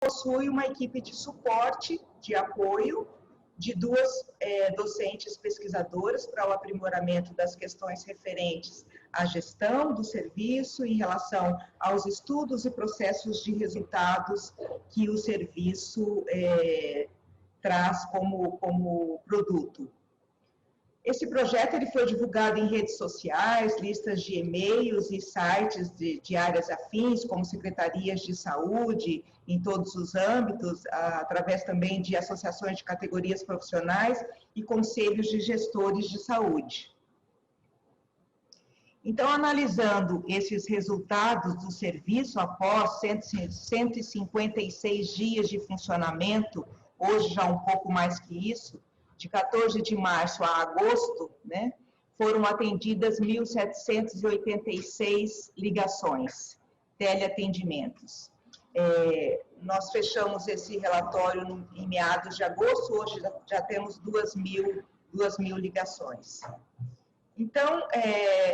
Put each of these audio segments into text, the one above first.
possui uma equipe de suporte, de apoio, de duas docentes pesquisadoras para o aprimoramento das questões referentes à gestão do serviço em relação aos estudos e processos de resultados que o serviço traz como produto. Esse projeto ele foi divulgado em redes sociais, listas de e-mails e sites de áreas afins, como secretarias de saúde, em todos os âmbitos, através também de associações de categorias profissionais e conselhos de gestores de saúde. Então, analisando esses resultados do serviço após 156 dias de funcionamento, hoje já um pouco mais que isso, de 14 de março a agosto, né, foram atendidas 1.786 ligações, teleatendimentos. Nós fechamos esse relatório em meados de agosto, hoje já temos 2.000 ligações. Então,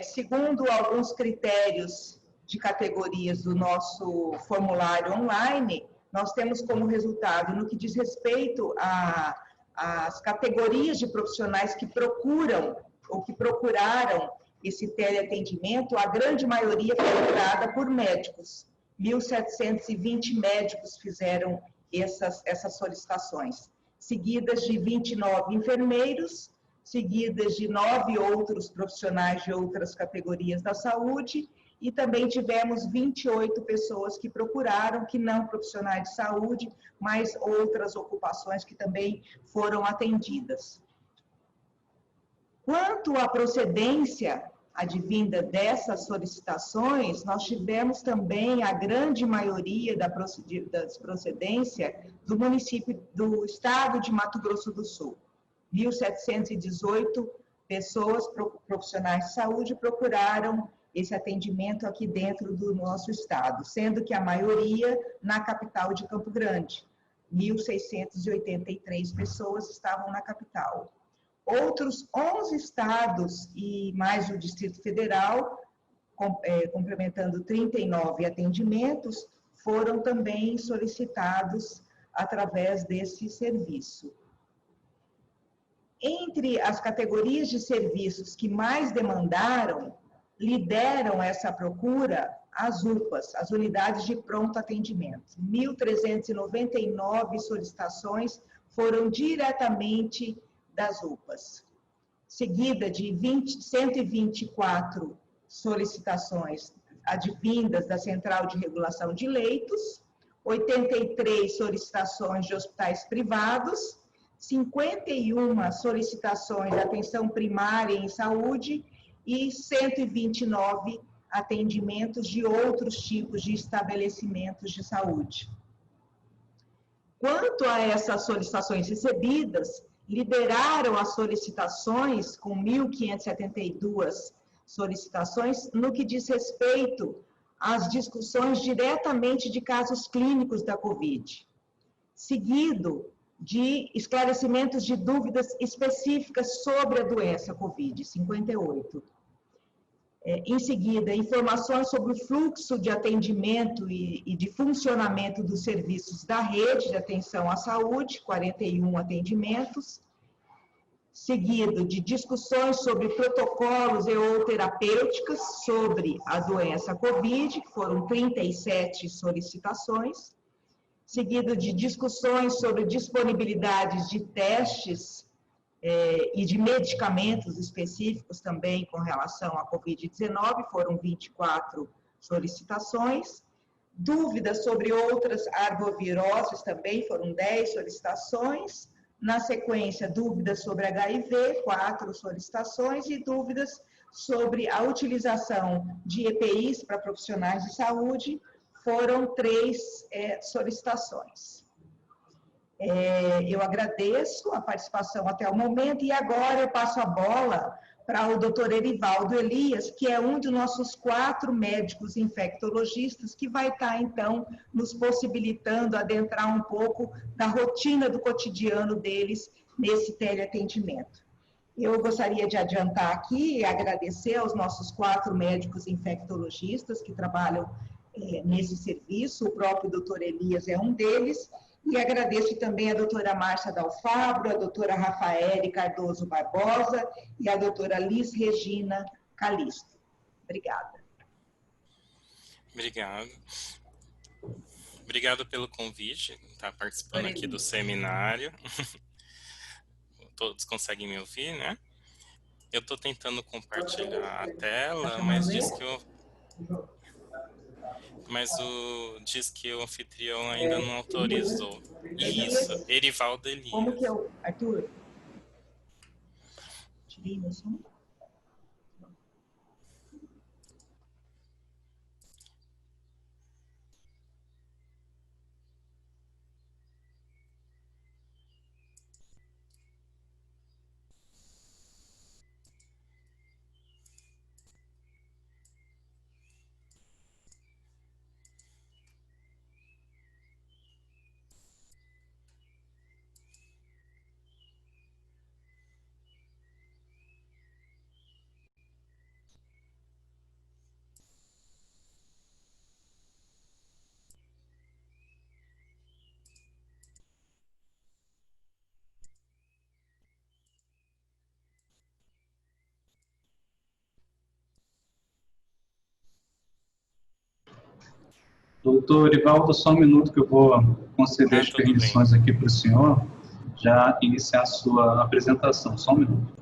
segundo alguns critérios de categorias do nosso formulário online, nós temos como resultado, no que diz respeito às categorias de profissionais que procuram ou que procuraram esse teleatendimento, a grande maioria foi procurada por médicos. 1.720 médicos fizeram essas solicitações, seguidas de 29 enfermeiros, seguidas de 9 outros profissionais de outras categorias da saúde, e também tivemos 28 pessoas que procuraram, que não profissionais de saúde, mas outras ocupações que também foram atendidas. Quanto à procedência advinda dessas solicitações, nós tivemos também a grande maioria das procedências do município do estado de Mato Grosso do Sul. 1.718 pessoas, profissionais de saúde, procuraram esse atendimento aqui dentro do nosso estado, sendo que a maioria na capital de Campo Grande. 1.683 pessoas estavam na capital. Outros 11 estados e mais o Distrito Federal, complementando 39 atendimentos, foram também solicitados através desse serviço. Entre as categorias de serviços que mais demandaram, lideram essa procura as UPAs, as unidades de pronto atendimento. 1.399 solicitações foram diretamente das UPAs, seguida de 124 solicitações advindas da Central de Regulação de Leitos, 83 solicitações de hospitais privados, 51 solicitações de atenção primária em saúde e 129 atendimentos de outros tipos de estabelecimentos de saúde. Quanto a essas solicitações recebidas, lideraram as solicitações com 1.572 solicitações no que diz respeito às discussões diretamente de casos clínicos da COVID, seguido de esclarecimentos de dúvidas específicas sobre a doença COVID, 58. Em seguida, informações sobre o fluxo de atendimento e de funcionamento dos serviços da rede de atenção à saúde, 41 atendimentos. Seguido de discussões sobre protocolos e ou terapêuticas sobre a doença COVID, que foram 37 solicitações. Seguido de discussões sobre disponibilidades de testes e de medicamentos específicos também com relação à Covid-19, foram 24 solicitações. Dúvidas sobre outras arboviroses também, foram 10 solicitações. Na sequência, dúvidas sobre HIV, 4 solicitações, e dúvidas sobre a utilização de EPIs para profissionais de saúde, foram 3 solicitações. Eu agradeço a participação até o momento e agora eu passo a bola para o Dr. Erivaldo Elias, que é um de nossos 4 médicos infectologistas, que vai estar, então, nos possibilitando adentrar um pouco da rotina do cotidiano deles nesse teleatendimento. Eu gostaria de adiantar aqui e agradecer aos nossos 4 médicos infectologistas que trabalham nesse serviço, o próprio doutor Elias é um deles, e agradeço também a doutora Márcia Dalfabro, a doutora Rafaele Cardoso Barbosa e a doutora Liz Regina Calisto. Obrigada. Obrigado. Obrigado pelo convite, estar participando aqui do seminário. Todos conseguem me ouvir, né? Eu estou tentando compartilhar a tela, mas diz que o anfitrião ainda não autorizou. Isso, Erivaldo Elias. Como que eu... Arthur? Tirei meu som? Doutor Erivaldo, só um minuto que eu vou conceder as permissões aqui para o senhor, já iniciar a sua apresentação. Só um minuto.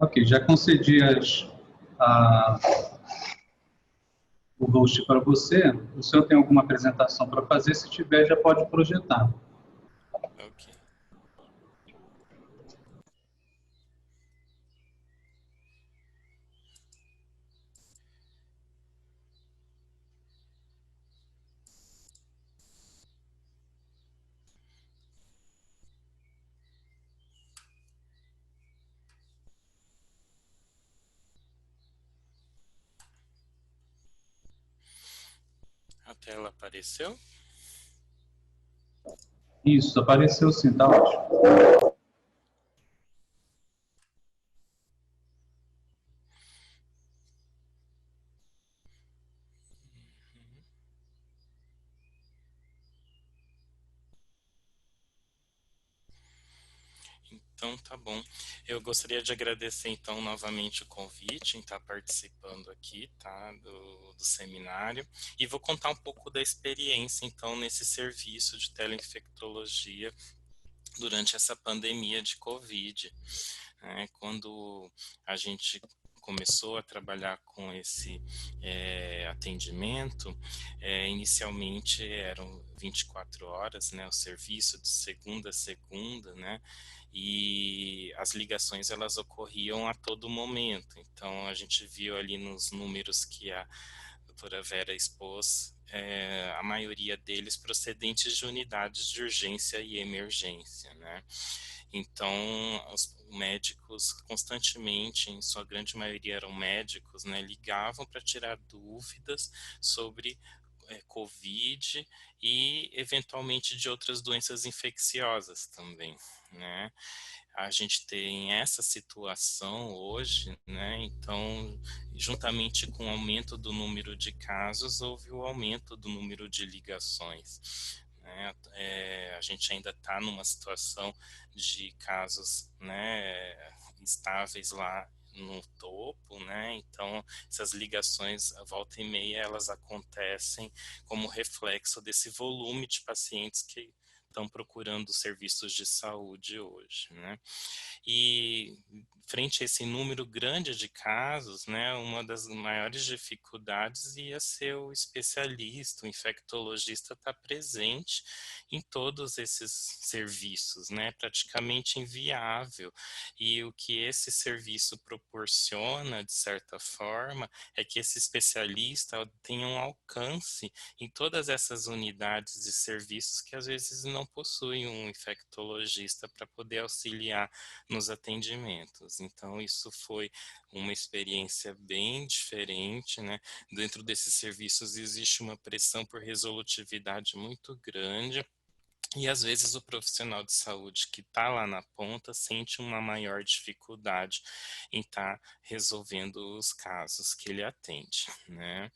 Ok, já concedi o host para você. O senhor tem alguma apresentação para fazer? Se tiver, já pode projetar. Ok. A tela apareceu? Isso, apareceu sim, tá ótimo. Então, tá bom. Eu gostaria de agradecer, então, novamente o convite em estar participando aqui, tá, do seminário. E vou contar um pouco da experiência, então, nesse serviço de teleinfectologia durante essa pandemia de Covid. Quando a gente começou a trabalhar com esse atendimento, inicialmente eram 24 horas, né, o serviço de segunda a segunda, né, e as ligações elas ocorriam a todo momento. Então a gente viu ali nos números que a doutora Vera expôs, a maioria deles procedentes de unidades de urgência e emergência, né? Então, os médicos constantemente, em sua grande maioria eram médicos, né, ligavam para tirar dúvidas sobre Covid e, eventualmente, de outras doenças infecciosas também, né? A gente tem essa situação hoje, né? Então, juntamente com o aumento do número de casos, houve o aumento do número de ligações. Né? A gente ainda está numa situação de casos, né, estáveis lá no topo, né? Então essas ligações volta e meia elas acontecem como reflexo desse volume de pacientes que estão procurando serviços de saúde hoje, né? E frente a esse número grande de casos, né, uma das maiores dificuldades ia ser o especialista, o infectologista estar presente em todos esses serviços, né, praticamente inviável. E o que esse serviço proporciona, de certa forma, é que esse especialista tenha um alcance em todas essas unidades e serviços que às vezes não não possui um infectologista para poder auxiliar nos atendimentos. Então, isso foi uma experiência bem diferente, né? Dentro desses serviços existe uma pressão por resolutividade muito grande. E às vezes o profissional de saúde que está lá na ponta sente uma maior dificuldade em estar resolvendo os casos que ele atende, né?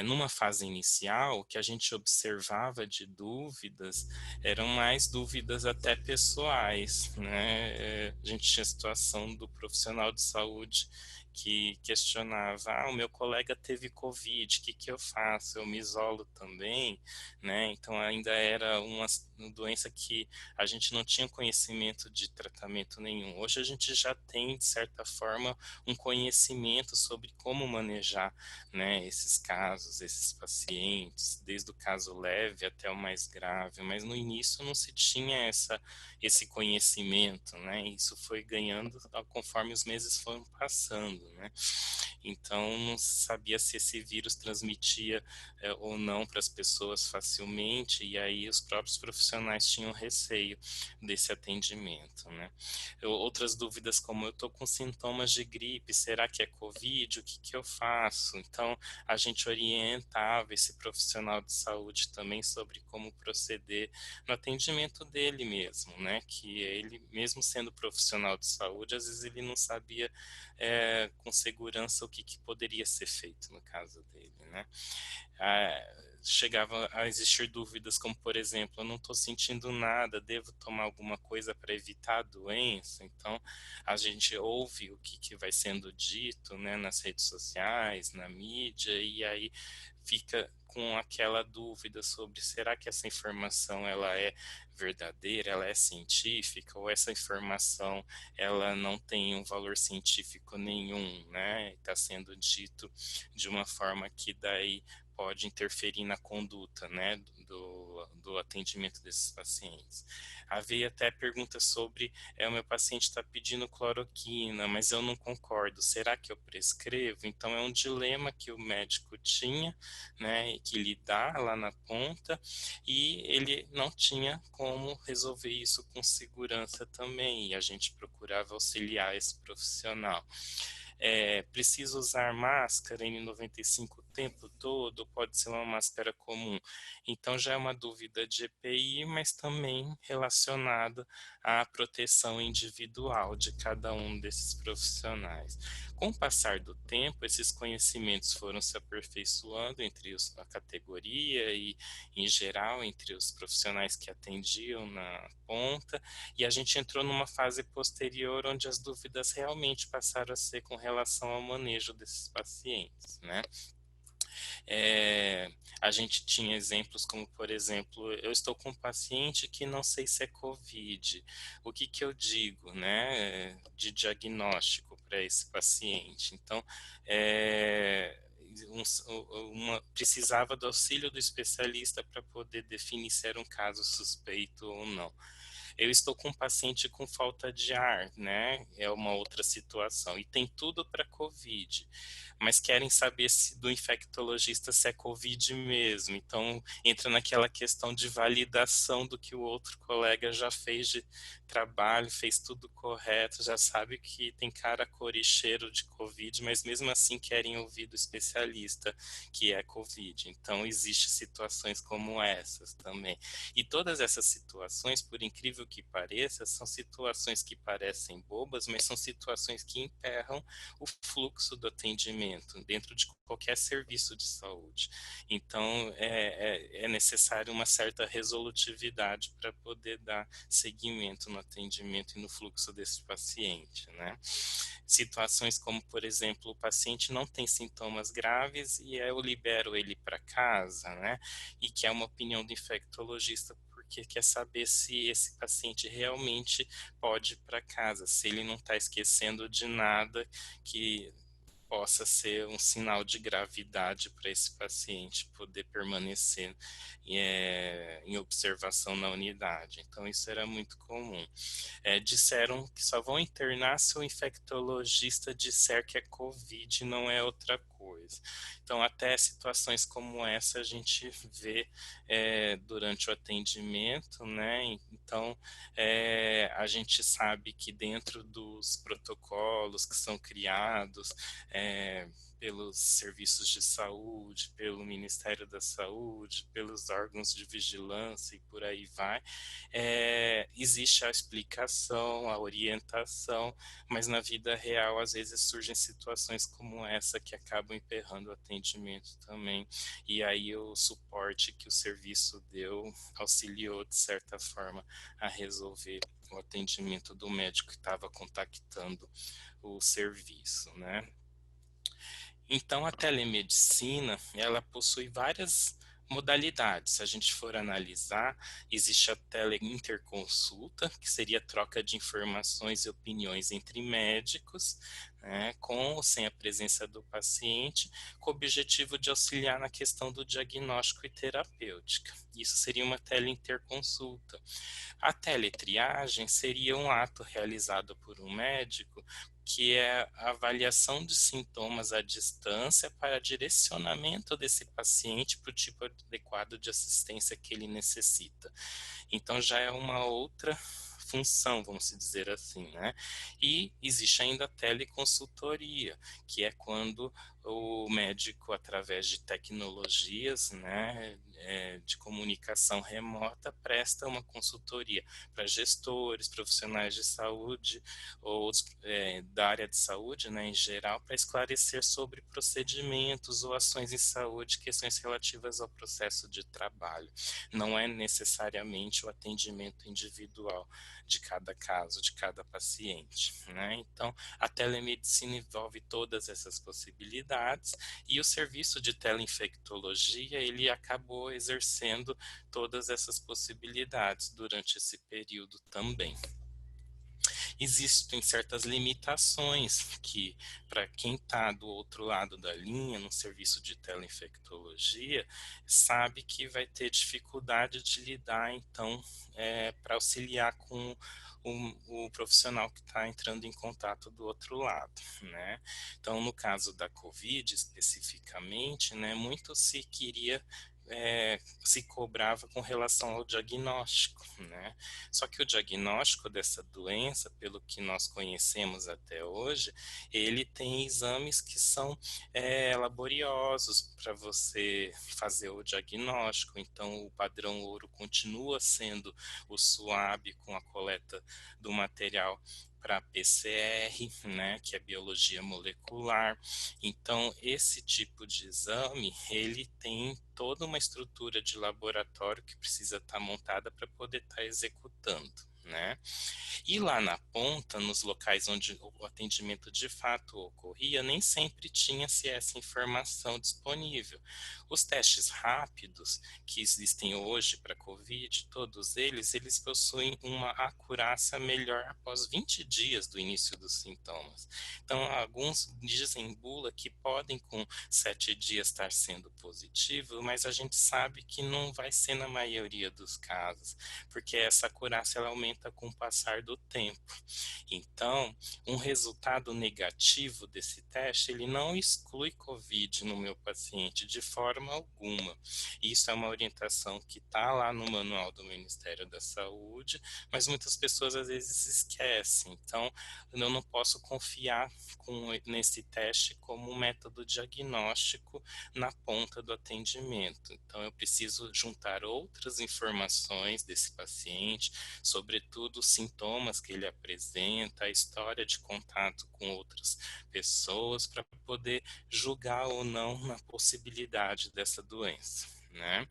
Numa fase inicial, o que a gente observava de dúvidas eram mais dúvidas até pessoais, né? A gente tinha a situação do profissional de saúde que questionava, o meu colega teve Covid, o que eu faço? Eu me isolo também, né? Então ainda era uma doença que a gente não tinha conhecimento de tratamento nenhum. Hoje a gente já tem, de certa forma, um conhecimento sobre como manejar, né, esses casos, esses pacientes, desde o caso leve até o mais grave, mas no início não se tinha esse conhecimento, né? Isso foi ganhando conforme os meses foram passando, né? Então não sabia se esse vírus transmitia ou não para as pessoas facilmente, e aí os próprios profissionais tinham receio desse atendimento, né? Outras dúvidas como eu estou com sintomas de gripe, será que é Covid? O que eu faço? Então a gente orientava esse profissional de saúde também sobre como proceder no atendimento dele mesmo, né? Que ele, mesmo sendo profissional de saúde, às vezes ele não sabia com segurança o que poderia ser feito no caso dele, né? Chegava a existir dúvidas como, por exemplo, eu não estou sentindo nada, devo tomar alguma coisa para evitar a doença? Então, a gente ouve o que vai sendo dito, né, nas redes sociais, na mídia, e aí fica com aquela dúvida sobre será que essa informação ela é verdadeira, ela é científica, ou essa informação ela não tem um valor científico nenhum, né? Está sendo dito de uma forma que daí pode interferir na conduta, né, do atendimento desses pacientes. Havia até perguntas sobre, o meu paciente está pedindo cloroquina, mas eu não concordo, será que eu prescrevo? Então é um dilema que o médico tinha, né, que lhe dá lá na ponta, e ele não tinha como resolver isso com segurança também, e a gente procurava auxiliar esse profissional. Precisa usar máscara N95 o tempo todo, pode ser uma máscara comum. Então já é uma dúvida de EPI, mas também relacionada à proteção individual de cada um desses profissionais. Com o passar do tempo, esses conhecimentos foram se aperfeiçoando entre a categoria e, em geral, entre os profissionais que atendiam na ponta, e a gente entrou numa fase posterior onde as dúvidas realmente passaram a ser com relação ao manejo desses pacientes, né? A gente tinha exemplos como, por exemplo, eu estou com um paciente que não sei se é COVID. O que eu digo, né, de diagnóstico para esse paciente? Então, precisava do auxílio do especialista para poder definir se era um caso suspeito ou não. Eu estou com um paciente com falta de ar, né? É uma outra situação. E tem tudo para COVID, mas querem saber do infectologista se é COVID mesmo. Então, entra naquela questão de validação do que o outro colega já fez de trabalho, fez tudo correto, já sabe que tem cara, cor e cheiro de COVID, mas mesmo assim querem ouvir do especialista que é COVID. Então, existem situações como essas também. E todas essas situações, por incrível que pareça, são situações que parecem bobas, mas são situações que emperram o fluxo do atendimento dentro de qualquer serviço de saúde. Então, é necessário uma certa resolutividade para poder dar seguimento no atendimento e no fluxo desse paciente, né? Situações como, por exemplo, o paciente não tem sintomas graves e eu libero ele para casa, né? E que é uma opinião do infectologista porque quer saber se esse paciente realmente pode ir para casa, se ele não está esquecendo de nada, que possa ser um sinal de gravidade para esse paciente poder permanecer em observação na unidade. Então, isso era muito comum. Disseram que só vão internar se o infectologista disser que é COVID e não é outra coisa. Então, até situações como essa a gente vê durante o atendimento, né? Então, a gente sabe que dentro dos protocolos que são criados pelos serviços de saúde, pelo Ministério da Saúde, pelos órgãos de vigilância e por aí vai, existe a explicação, a orientação, mas na vida real às vezes surgem situações como essa que acabam emperrando o atendimento também, e aí o suporte que o serviço deu auxiliou de certa forma a resolver o atendimento do médico que estava contactando o serviço, né? Então, a telemedicina, ela possui várias modalidades. Se a gente for analisar, existe a teleinterconsulta, que seria a troca de informações e opiniões entre médicos, né, com ou sem a presença do paciente, com o objetivo de auxiliar na questão do diagnóstico e terapêutica. Isso seria uma teleinterconsulta. A teletriagem seria um ato realizado por um médico que é a avaliação de sintomas à distância para direcionamento desse paciente para o tipo adequado de assistência que ele necessita. Então já é uma outra função, vamos dizer assim, né? E existe ainda a teleconsultoria, que é quando o médico, através de tecnologias, né, de comunicação remota, presta uma consultoria para gestores, profissionais de saúde ou da área de saúde, né, em geral, para esclarecer sobre procedimentos ou ações em saúde, questões relativas ao processo de trabalho. Não é necessariamente o atendimento individual de cada caso, de cada paciente, né? Então, a telemedicina envolve todas essas possibilidades e o serviço de teleinfectologia, ele acabou exercendo todas essas possibilidades durante esse período também. Existem certas limitações que, para quem está do outro lado da linha, no serviço de teleinfectologia, sabe que vai ter dificuldade de lidar, então, para auxiliar com o profissional que está entrando em contato do outro lado, né? Então, no caso da COVID, especificamente, né, muito se queria se cobrava com relação ao diagnóstico, né? Só que o diagnóstico dessa doença, pelo que nós conhecemos até hoje, ele tem exames que são laboriosos para você fazer o diagnóstico. Então, o padrão ouro continua sendo o SUAB com a coleta do material para PCR, né, que é biologia molecular. Então, esse tipo de exame, ele tem toda uma estrutura de laboratório que precisa estar montada para poder estar executando, né? E lá na ponta, nos locais onde o atendimento de fato ocorria, nem sempre tinha-se essa informação disponível. Os testes rápidos que existem hoje para COVID, todos eles possuem uma acurácia melhor após 20 dias do início dos sintomas. Então, alguns dizem em bula que podem com 7 dias estar sendo positivo, mas a gente sabe que não vai ser na maioria dos casos, porque essa acurácia ela aumenta com o passar do tempo. Então, um resultado negativo desse teste, ele não exclui COVID no meu paciente de forma alguma. Isso é uma orientação que está lá no manual do Ministério da Saúde, mas muitas pessoas às vezes esquecem. Então, eu não posso confiar nesse teste como um método diagnóstico na ponta do atendimento. Então, eu preciso juntar outras informações desse paciente, sobretudo os sintomas que ele apresenta, a história de contato com outras pessoas, para poder julgar ou não na possibilidade dessa doença, né?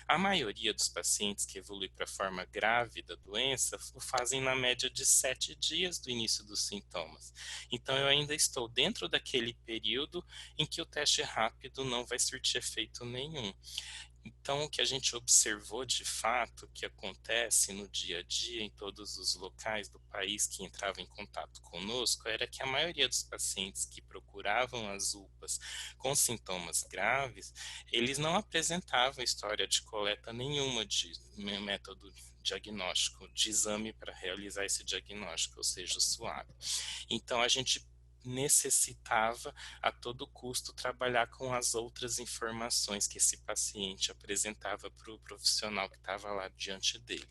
A maioria dos pacientes que evoluem para a forma grave da doença o fazem na média de 7 dias do início dos sintomas. Então, eu ainda estou dentro daquele período em que o teste rápido não vai surtir efeito nenhum. Então, o que a gente observou de fato, que acontece no dia a dia em todos os locais do país que entravam em contato conosco, era que a maioria dos pacientes que procuravam as UPAs com sintomas graves, eles não apresentavam história de coleta nenhuma de método diagnóstico, de exame para realizar esse diagnóstico, ou seja, o SUAB. Então, a gente necessitava a todo custo trabalhar com as outras informações que esse paciente apresentava para o profissional que estava lá diante dele.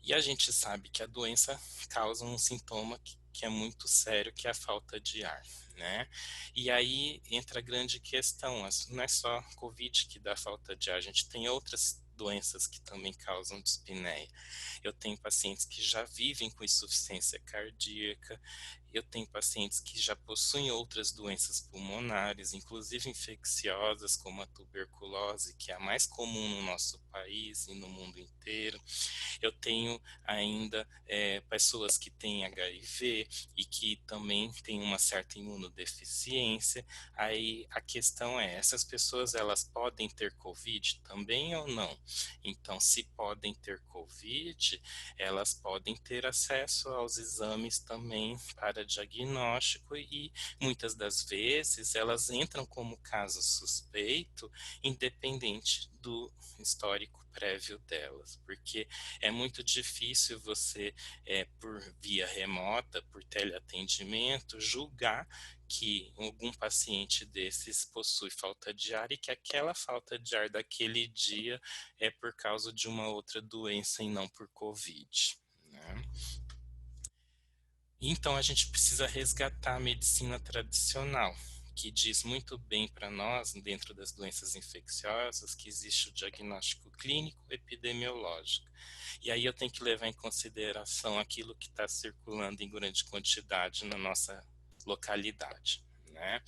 E a gente sabe que a doença causa um sintoma que é muito sério, que é a falta de ar, né? E aí entra a grande questão, não é só Covid que dá falta de ar, a gente tem outras doenças que também causam dispneia. Eu tenho pacientes que já vivem com insuficiência cardíaca, eu tenho pacientes que já possuem outras doenças pulmonares, inclusive infecciosas, como a tuberculose, que é a mais comum no nosso país e no mundo inteiro. Eu tenho ainda pessoas que têm HIV e que também têm uma certa imunodeficiência. Aí a questão é, essas pessoas elas podem ter COVID também ou não? Então, se podem ter COVID, elas podem ter acesso aos exames também para diagnóstico e muitas das vezes elas entram como caso suspeito, independente do histórico prévio delas, porque é muito difícil você, por via remota, por teleatendimento, julgar que algum paciente desses possui falta de ar e que aquela falta de ar daquele dia é por causa de uma outra doença e não por Covid, né? Então a gente precisa resgatar a medicina tradicional, que diz muito bem para nós, dentro das doenças infecciosas, que existe o diagnóstico clínico epidemiológico. E aí eu tenho que levar em consideração aquilo que está circulando em grande quantidade na nossa localidade, né?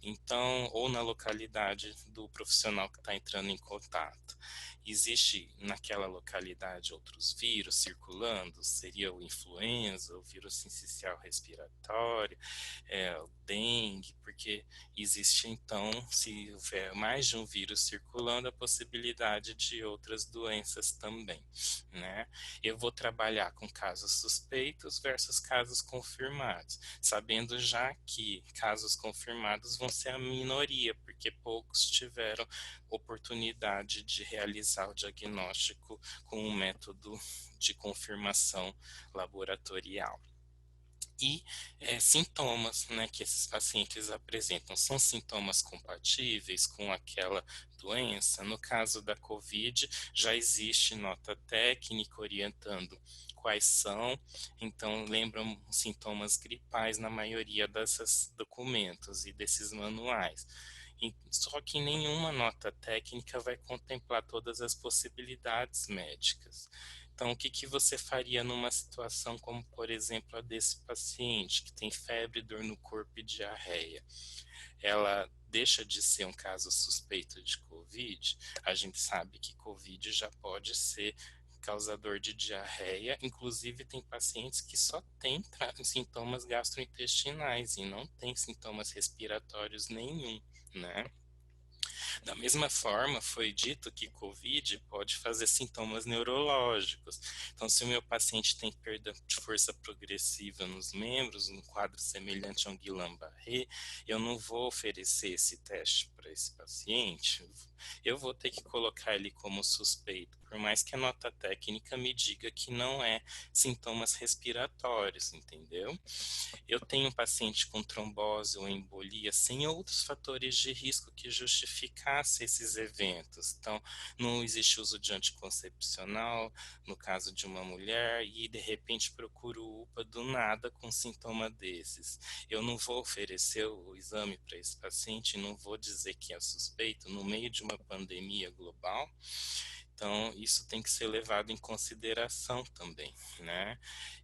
Então, ou na localidade do profissional que está entrando em contato. Existe naquela localidade outros vírus circulando, seria o influenza, o vírus sincicial respiratório, o dengue, porque existe então, se houver mais de um vírus circulando, a possibilidade de outras doenças também, né? Eu vou trabalhar com casos suspeitos versus casos confirmados, sabendo já que casos confirmados vão ser a minoria, porque poucos tiveram oportunidade de realizar o diagnóstico com um método de confirmação laboratorial. E sintomas, né, que esses pacientes apresentam são sintomas compatíveis com aquela doença. No caso da COVID, já existe nota técnica orientando quais são, então lembram sintomas gripais na maioria desses documentos e desses manuais. Só que nenhuma nota técnica vai contemplar todas as possibilidades médicas. Então, o que você faria numa situação como, por exemplo, a desse paciente que tem febre, dor no corpo e diarreia? Ela deixa de ser um caso suspeito de COVID? A gente sabe que COVID já pode ser causador de diarreia, inclusive tem pacientes que só têm sintomas gastrointestinais e não têm sintomas respiratórios nenhum, né? Da mesma forma, foi dito que COVID pode fazer sintomas neurológicos. Então, se o meu paciente tem perda de força progressiva nos membros, um quadro semelhante a um Guillain-Barré, eu não vou oferecer esse teste para esse paciente, eu vou ter que colocar ele como suspeito, por mais que a nota técnica me diga que não é sintomas respiratórios, entendeu? Eu tenho um paciente com trombose ou embolia sem outros fatores de risco que justificasse esses eventos. Então, não existe uso de anticoncepcional no caso de uma mulher e de repente procuro UPA do nada com sintoma desses. Eu não vou oferecer o exame para esse paciente, não vou dizer que é suspeito no meio de uma pandemia global. Então, isso tem que ser levado em consideração também, né?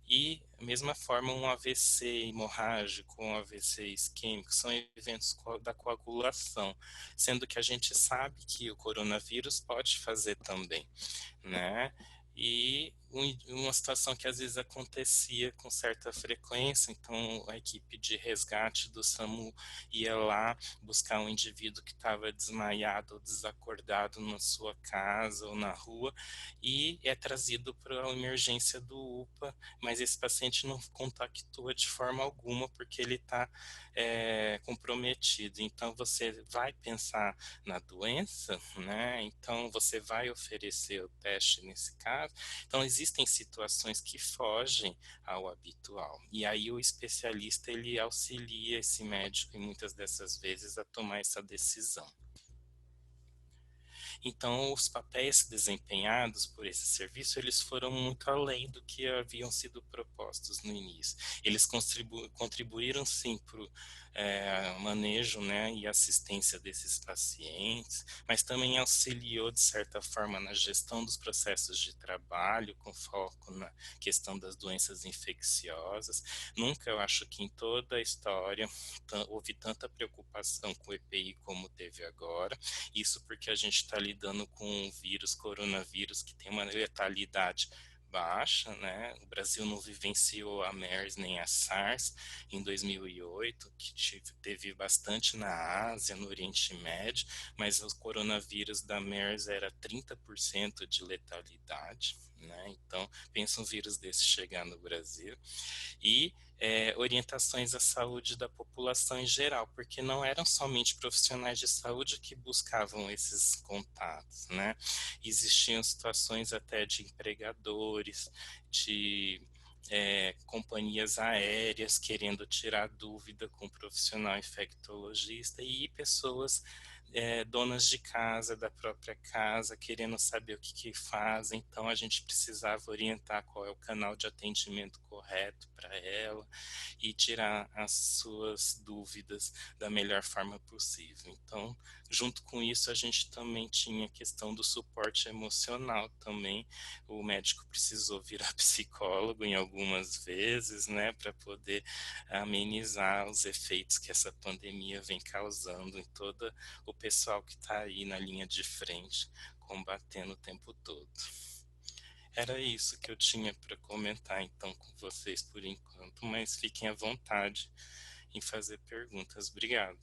E, da mesma forma, um AVC hemorrágico, um AVC isquêmico, são eventos da coagulação, sendo que a gente sabe que o coronavírus pode fazer também, né? e uma situação que às vezes acontecia com certa frequência, então a equipe de resgate do SAMU ia lá buscar um indivíduo que estava desmaiado ou desacordado na sua casa ou na rua e é trazido para a emergência do UPA, mas esse paciente não contactua de forma alguma porque ele está comprometido. Então você vai pensar na doença, né? Então você vai oferecer o teste nesse caso. Então existem situações que fogem ao habitual. E aí o especialista ele auxilia esse médico e muitas dessas vezes a tomar essa decisão. Então, os papéis desempenhados por esse serviço, eles foram muito além do que haviam sido propostos no início. Eles contribuíram, sim, para o manejo, né, e assistência desses pacientes, mas também auxiliou, de certa forma, na gestão dos processos de trabalho, com foco na questão das doenças infecciosas. Nunca, eu acho que em toda a história, houve tanta preocupação com o EPI como teve agora. Isso porque a gente está lidando com um vírus, coronavírus, que tem uma letalidade baixa, né? O Brasil não vivenciou a MERS nem a SARS em 2008, que teve bastante na Ásia, no Oriente Médio, mas o coronavírus da MERS era 30% de letalidade, né? Então, pensa um vírus desse chegar no Brasil. E orientações à saúde da população em geral, porque não eram somente profissionais de saúde que buscavam esses contatos, né? Existiam situações até de empregadores, de companhias aéreas querendo tirar dúvida com o profissional infectologista e pessoas donas de casa, da própria casa, querendo saber o que fazem. Então, a gente precisava orientar qual é o canal de atendimento correto para ela e tirar as suas dúvidas da melhor forma possível. Então, junto com isso, a gente também tinha a questão do suporte emocional também. O médico precisou virar psicólogo em algumas vezes, né, para poder amenizar os efeitos que essa pandemia vem causando em todo o pessoal que está aí na linha de frente, combatendo o tempo todo. Era isso que eu tinha para comentar então com vocês por enquanto, mas fiquem à vontade em fazer perguntas. Obrigado.